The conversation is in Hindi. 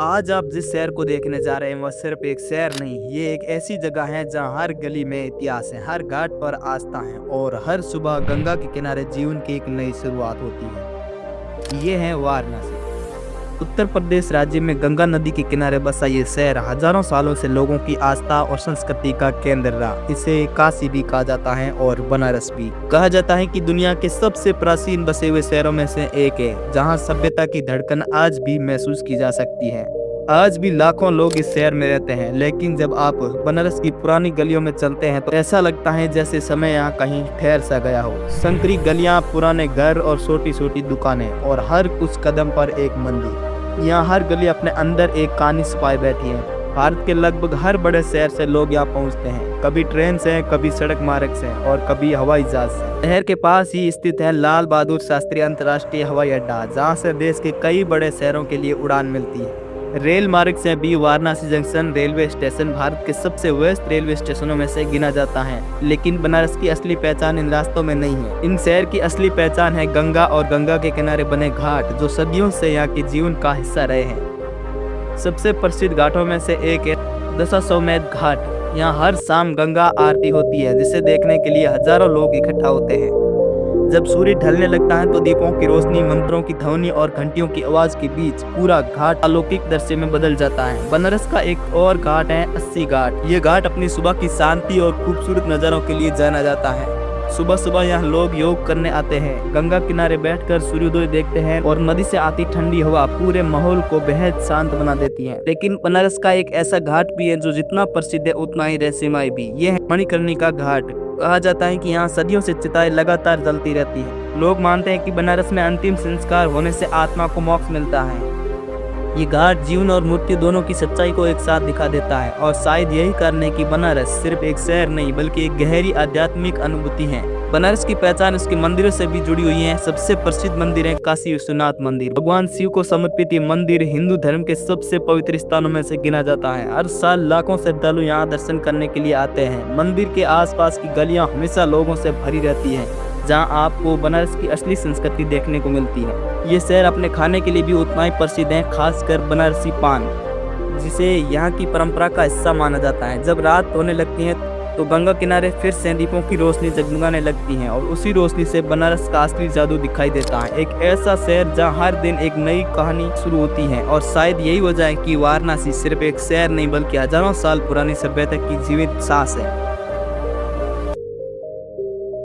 आज आप जिस शहर को देखने जा रहे हैं वह सिर्फ एक शहर नहीं, ये एक ऐसी जगह है जहां हर गली में इतिहास है, हर घाट पर आस्था है और हर सुबह गंगा के किनारे जीवन की एक नई शुरुआत होती है। ये है वाराणसी। उत्तर प्रदेश राज्य में गंगा नदी के किनारे बसा ये शहर हजारों सालों से लोगों की आस्था और संस्कृति का केंद्र रहा। इसे काशी भी कहा जाता है और बनारस भी। कहा जाता है कि दुनिया के सबसे प्राचीन बसे हुए शहरों में से एक है, जहां सभ्यता की धड़कन आज भी महसूस की जा सकती है। आज भी लाखों लोग इस शहर में रहते हैं, लेकिन जब आप बनारस की पुरानी गलियों में चलते हैं तो ऐसा लगता है जैसे समय यहाँ कहीं ठहर सा गया हो। संकरी गलियाँ, पुराने घर और छोटी छोटी दुकानें और हर कुछ कदम पर एक मंदिर। यहाँ हर गली अपने अंदर एक कहानी छुपाए बैठी है। भारत के लगभग हर बड़े शहर से लोग यहाँ पहुँचते हैं, कभी ट्रेन से, कभी सड़क मार्ग से और कभी हवाई जहाज से। शहर के पास ही स्थित है लाल बहादुर शास्त्री अंतर्राष्ट्रीय हवाई अड्डा, जहाँ से देश के कई बड़े शहरों के लिए उड़ान मिलती है। रेल मार्ग से भी Varanasi junction railway station Bharat के सबसे व्यस्त रेलवे स्टेशनों में से गिना जाता है। लेकिन बनारस की असली पहचान इन रास्तों में नहीं है। इन शहर की असली पहचान है गंगा और गंगा के किनारे बने घाट, जो सदियों से यहाँ के जीवन का हिस्सा रहे हैं। सबसे प्रसिद्ध घाटों में से एक है दशाश्वमेध घाट। यहाँ हर शाम गंगा आरती होती है, जिसे देखने के लिए हजारों लोग इकट्ठा होते हैं। जब सूर्य ढलने लगता है तो दीपों की रोशनी, मंत्रों की ध्वनि और घंटियों की आवाज के बीच पूरा घाट अलौकिक दृश्य में बदल जाता है। बनारस का एक और घाट है अस्सी घाट। ये घाट अपनी सुबह की शांति और खूबसूरत नजारों के लिए जाना जाता है। सुबह सुबह यहाँ लोग योग करने आते हैं, गंगा किनारे बैठकर सूर्योदय देखते हैं और नदी से आती ठंडी हवा पूरे माहौल को बेहद शांत बना देती है। लेकिन बनारस का एक ऐसा घाट भी है जो जितना प्रसिद्ध है उतना ही रहस्यमय भी। ये है मणिकर्णिका घाट। कहा जाता है कि यहाँ सदियों से चिताएं लगातार जलती रहती है। लोग मानते हैं कि बनारस में अंतिम संस्कार होने से आत्मा को मोक्ष मिलता है। ये घाट जीवन और मृत्यु दोनों की सच्चाई को एक साथ दिखा देता है और शायद यही कारण है कि बनारस सिर्फ एक शहर नहीं बल्कि एक गहरी आध्यात्मिक अनुभूति है। बनारस की पहचान उसके मंदिरों से भी जुड़ी हुई है। सबसे प्रसिद्ध मंदिर है काशी विश्वनाथ मंदिर। भगवान शिव को समर्पित ये मंदिर हिंदू धर्म के सबसे पवित्र स्थानों में से गिना जाता है। हर साल लाखों श्रद्धालु यहाँ दर्शन करने के लिए आते हैं। मंदिर के आसपास की गलियां हमेशा लोगों से भरी रहती हैं, जहां आपको बनारस की असली संस्कृति देखने को मिलती है। ये शहर अपने खाने के लिए भी उतना ही प्रसिद्ध है, खासकर बनारसी पान, जिसे यहाँ की परंपरा का हिस्सा माना जाता है। जब रात होने लगती है तो गंगा किनारे फिर से दीपों की रोशनी जगमगाने लगती है और उसी रोशनी से बनारस का असली जादू दिखाई देता है। एक ऐसा शहर जहाँ हर दिन एक नई कहानी शुरू होती है और शायद यही वजह है कि वाराणसी सिर्फ एक शहर नहीं बल्कि हजारों साल पुरानी सभ्यता की जीवित सांस है।